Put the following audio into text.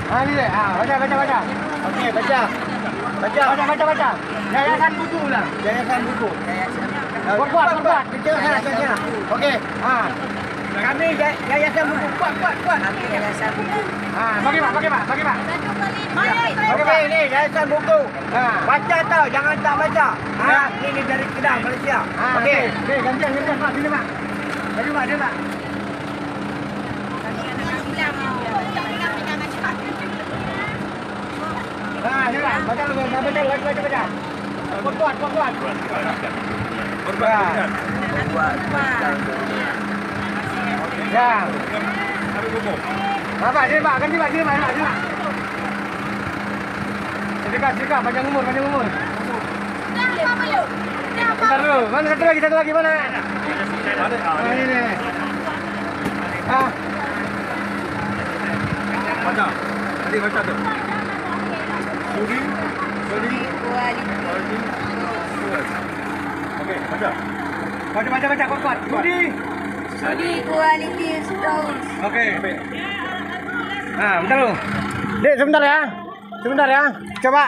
Ni deh. Baca. Okey, baca. Baca. Yayasan buku lah. Yayasan buku. Kuat. Baca. Okey. Kami yayasan buku. Kuat. Kami yayasan buku. Bagi pak. Okey, ni yayasan buku. Ha. Baca tau, jangan tak baca. Ni dari Kedah, Malaysia. Okey. Okey, gantian pak. Sini pak. Bagi pak, dia pak. Ni pak. Baca dulu. Baca. Kuat. Ya. Pak, sini pak. Ganti pak. Sini pak. Sedekah. Panjang umur. Bentar dulu. Mana satu lagi mana? Ini. Baca. Nanti baca tu. Sudi. Kualiti. Okey, baca. Baca kuat. Sudi kualiti stores. Okey. Bentar dulu. Dek, sebentar ya. Coba.